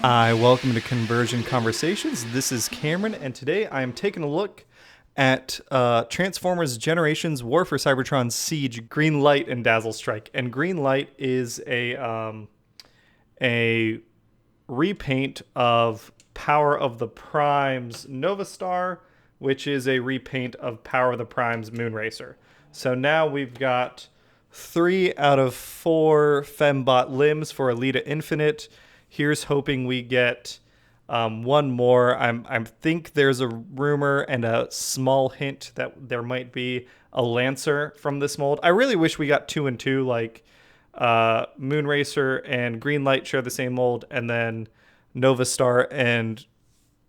Welcome to Conversion Conversations. This is Cameron, and today I am taking a look at Transformers Generations War for Cybertron SIEGE Greenlight and Dazzlestrike. And Greenlight is a repaint of Power of the Prime's Nova Star, which is a repaint of Power of the Prime's Moonracer. So now we've got 3 out of 4 Fembot limbs for Elita-Infinite. Here's hoping we get one more. I think there's a rumor and a small hint that there might be a Lancer from this mold. I really wish we got 2 and 2, like Moonracer and Greenlight share the same mold, and then Nova Star and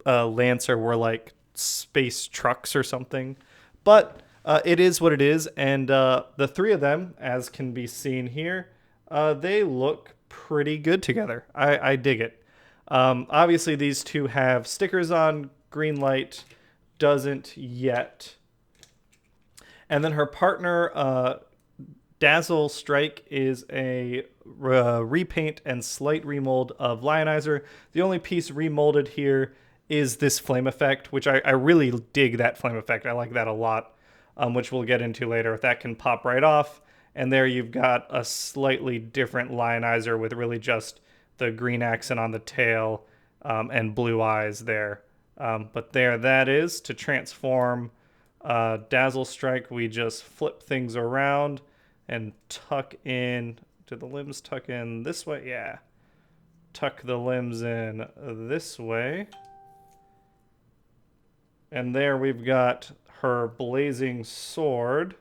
Lancer were like space trucks or something. But it is what it is, and the 3 of them, as can be seen here, they look pretty good together. I dig it. Obviously, these 2 have stickers on. Greenlight doesn't yet. And then her partner, Dazzlestrike, is a repaint and slight remold of Lionizer. The only piece remolded here is this flame effect, which I really dig that flame effect. I like that a lot, which we'll get into later. That can pop right off. And there you've got a slightly different Lionizer with really just the green accent on the tail and blue eyes there. But there that is. To transform Dazzlestrike, we just flip things around and tuck in. Do the limbs tuck in this way? Yeah. Tuck the limbs in this way. And there we've got her blazing sword.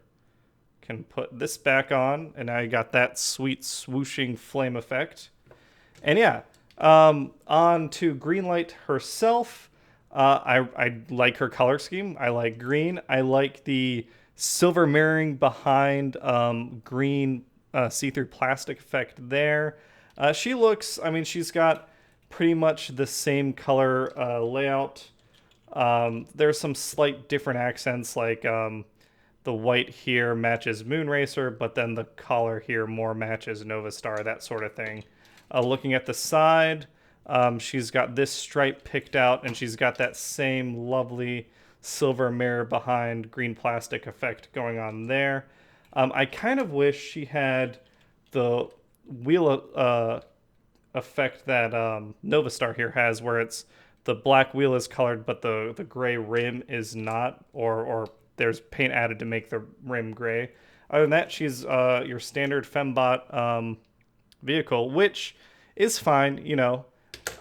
Can put this back on, and now you got that sweet swooshing flame effect. And yeah, on to Greenlight herself. I like her color scheme. I like green. I like the silver mirroring behind green see-through plastic effect there. She looks, I mean, she's got pretty much the same color layout. There's some slight different accents, like the white here matches Moonracer, but then the collar here more matches Nova Star, that sort of thing. Looking at the side, she's got this stripe picked out, and she's got that same lovely silver mirror behind green plastic effect going on there. I kind of wish she had the wheel effect that Nova Star here has, where it's the black wheel is colored, but the gray rim is not, or there's paint added to make the rim gray. Other than that, she's your standard Fembot vehicle, which is fine. You know,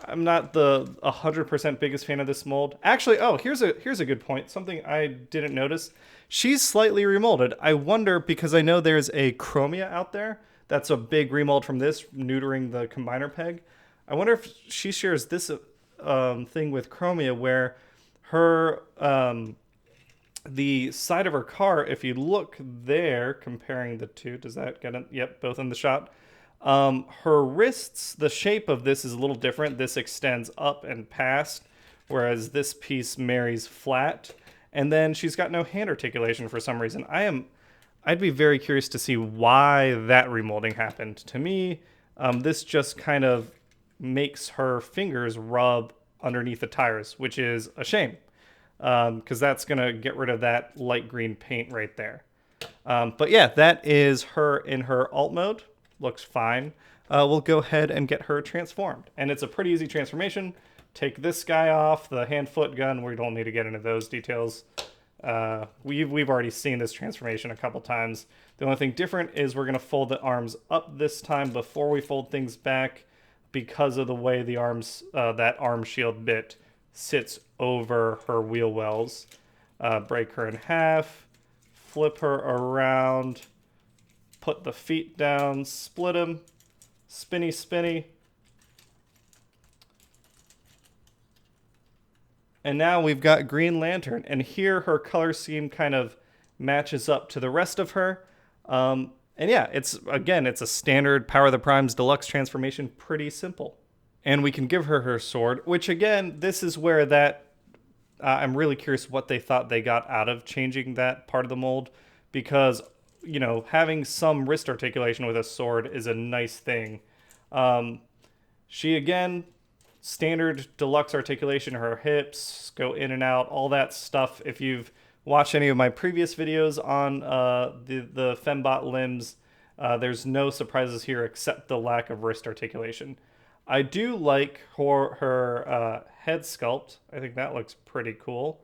I'm not the 100% biggest fan of this mold. Actually, oh, here's a good point. Something I didn't notice. She's slightly remolded. I wonder, because I know there's a Chromia out there that's a big remold from this, neutering the combiner peg. I wonder if she shares this thing with Chromia, where her the side of her car, if you look there, comparing the 2, does that get it? Yep, both in the shot. Her wrists, the shape of this is a little different. This extends up and past, whereas this piece marries flat. And then she's got no hand articulation for some reason. I'd be very curious to see why that remolding happened. To me, this just kind of makes her fingers rub underneath the tires, which is a shame, because that's going to get rid of that light green paint right there. But yeah, that is her in her alt mode. Looks fine. We'll go ahead and get her transformed. And it's a pretty easy transformation. Take this guy off, the hand-foot gun. We don't need to get into those details. We've already seen this transformation a couple times. The only thing different is we're going to fold the arms up this time before we fold things back, because of the way the arms, that arm shield bit sits over her wheel wells. Break her in half, flip her around, put the feet down, split them, spinny, spinny. And now we've got Green Lantern, and here her color scheme kind of matches up to the rest of her. And yeah, it's a standard Power of the Primes Deluxe transformation, pretty simple. And we can give her her sword, which again, this is where that I'm really curious what they thought they got out of changing that part of the mold, because, you know, having some wrist articulation with a sword is a nice thing. She again standard deluxe articulation. Her hips go in and out, all that stuff. If you've watched any of my previous videos on the Fembot limbs, there's no surprises here except the lack of wrist articulation. I do like her head sculpt. I think that looks pretty cool.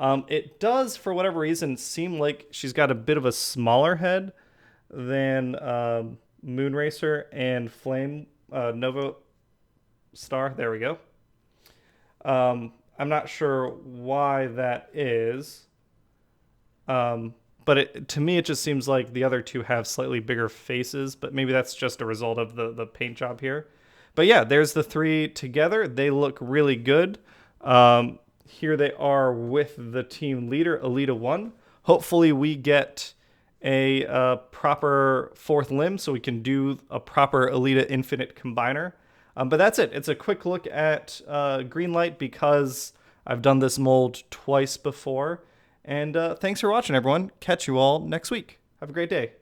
It does, for whatever reason, seem like she's got a bit of a smaller head than Moonracer and Flame Nova Star. There we go. I'm not sure why that is. But to me, it just seems like the other two have slightly bigger faces, but maybe that's just a result of the paint job here. But yeah, there's the three together. They look really good. Here they are with the team leader, Elita-1. Hopefully we get a proper fourth limb so we can do a proper Elita-Infinite combiner. But that's it. It's a quick look at Greenlight because I've done this mold twice before. And thanks for watching, everyone. Catch you all next week. Have a great day.